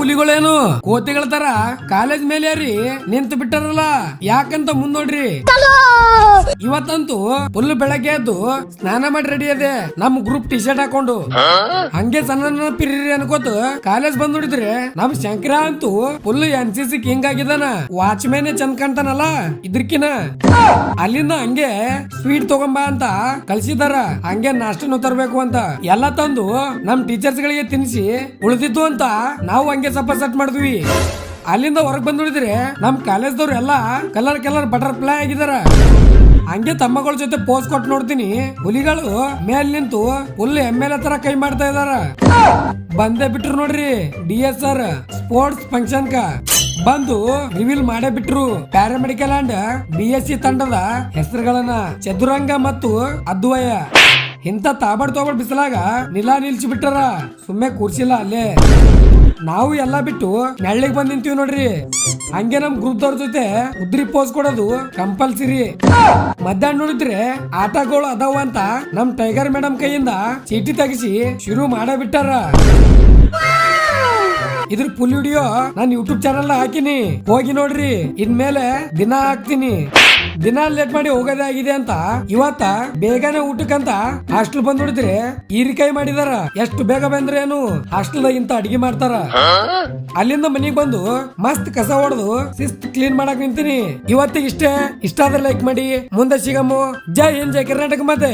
ಹುಲಿಗಳೇನು ಕೋತಿಗಳ ತರ ಕಾಲೇಜ್ ಮೇಲೆ ನಿಂತು ಬಿಟ್ಟಾರಲ್ಲ ಯಾಕಂತ ಮುಂದ್ ನೋಡ್ರಿ. ಇವತ್ತಂತೂ ಫುಲ್ ಬೆಳಗ್ಗೆ ಎದ್ದು ಸ್ನಾನ ಮಾಡಿ ರೆಡಿ ಅದೇ ನಮ್ ಗ್ರೂಪ್ ಟಿ ಶರ್ಟ್ ಹಾಕೊಂಡು ಹಂಗೆ ಸಣ್ಣ ಪಿರಿ ಅನ್ಕೋತ ಕಾಲೇಜ್ ಬಂದ್ ನೋಡಿದ್ರೆ ನಮ್ ಶಂಕರ ಅಂತೂ ಫುಲ್ NCC ಕಿಂಗ್ ಆಗಿದಾನ. ವಾಚ್ಮ್ಯಾನ್ ಚಂದ್ ಕಾಣ್ತಾನಲ್ಲ ಇದ್ರಕಿನ. ಅಲ್ಲಿಂದ ಹಂಗೆ ಸ್ವೀಟ್ ತಗೊಂಬ ಅಂತ ಕಳ್ಸಿದಾರ. ಹಂಗೆ ನಾಷ್ಟನು ತರ್ಬೇಕು ಅಂತ ಎಲ್ಲ ತಂದು ನಮ್ ಟೀಚರ್ಸ್ ಗಳಿಗೆ ತಿನ್ಸಿ ಉಳಿದಿದ್ದು ಅಂತ ನಾವು ಹಂಗೆ ಸ್ವಲ್ಪ ಸೆಟ್ ಮಾಡಿದ್ವಿ. ಅಲ್ಲಿಂದ ಹೊರಗ್ ಬಂದ್ ನೋಡಿದ್ರೆ ನಮ್ ಕಾಲೇಜ್ದವ್ರು ಎಲ್ಲಾ ಕಲರ್ ಬಟರ್ಫ್ಲೈ ಆಗಿದಾರ. ಹಂಗೆ ತಮ್ಮಗಳ ಜೊತೆ ಪೋಸ್ ಕೊಟ್ಟು ನೋಡ್ತೀನಿ, ಹುಲಿಗಳು ಮೇಲ್ ನಿಂತು ಫುಲ್ MLA ತರ ಕೈ ಮಾಡ್ತಾ ಇದಾರ. ಬಂದೇ ಬಿಟ್ರು ನೋಡ್ರಿ DSR ಸ್ಪೋರ್ಟ್ಸ್ ಫಂಕ್ಷನ್ ಕ ಬಂದು ರಿವೀಲ್ ಮಾಡೇ ಬಿಟ್ರು. ಪ್ಯಾರಾಮೆಡಿಕಲ್ ಅಂಡ್ BSc ತಂಡದ ಹೆಸರುಗಳನ್ನ ಚದುರಂಗ ಮತ್ತು ಅದ್ವಯ. ಇಂತ ತಾಬಡ್ ಬಿಸಲಾಗ ನಿಲ್ಸಿ ಬಿಟ್ಟಾರ. ಸುಮ್ಮನೆ ಕೂರ್ಸಿಲ್ಲ ಅಲ್ಲೇ. ನಾವು ಎಲ್ಲಾ ಬಿಟ್ಟು ನೆಳ್ಳಿಗೆ ಬಂದ್ ನಿಂತೀವಿ ನೋಡ್ರಿ. ಹಂಗೆ ನಮ್ ಗ್ರೂಪ್ ದವ್ರ ಜೊತೆ ಉದ್ರಿ ಪೋಸ್ ಕೊಡೋದು ಕಂಪಲ್ಸರಿ. ಮಧ್ಯಾಹ್ನ ನೋಡಿದ್ರೆ ಆಟಗಳು ಅದಾವ ಅಂತ ನಮ್ ಟೈಗರ್ ಮೇಡಮ್ ಕೈಯಿಂದ ಚೀಟಿ ತೆಗಿಸಿ ಶುರು ಮಾಡೇ ಬಿಟ್ಟಾರ. ಇದ್ರ ಫುಲ್ ವಿಡಿಯೋ ನಾನು ಯೂಟ್ಯೂಬ್ ಚಾನಲ್ ಹಾಕಿನಿ, ಹೋಗಿ ನೋಡ್ರಿ. ಇನ್ಮೇಲೆ ದಿನ ಹಾಕ್ತೀನಿ. ದಿನ ಲೇಟ್ ಮಾಡಿ ಹೋಗೋದೇ ಆಗಿದೆ ಅಂತ ಇವತ್ತ ಬೇಗನೆ ಊಟಕ್ಕಂತ ಹಾಸ್ಟೆಲ್ ಬಂದ್ ನೋಡಿದ್ರೆ ಈರಿಕಾಯಿ ಮಾಡಿದಾರ. ಎಷ್ಟು ಬೇಗ ಬಂದ್ರೆ ಏನು ಹಾಸ್ಟೆಲ್ ಇಂತ ಅಡಿಗೆ ಮಾಡ್ತಾರ. ಅಲ್ಲಿಂದ ಮನಿಗ್ ಬಂದು ಮಸ್ತ್ ಕಸ ಹೊಡೆದು ಶಿಸ್ತ್ ಕ್ಲೀನ್ ಮಾಡಕ್ ನಿಂತೀನಿ. ಇವತ್ತಿಗೆ ಇಷ್ಟ ಆದ್ರೆ ಲೈಕ್ ಮಾಡಿ. ಮುಂದೆ ಸಿಗಮ್ಮು. ಜೈ ಹಿಂದ್, ಜೈ ಕರ್ನಾಟಕ. ಮತ್ತೆ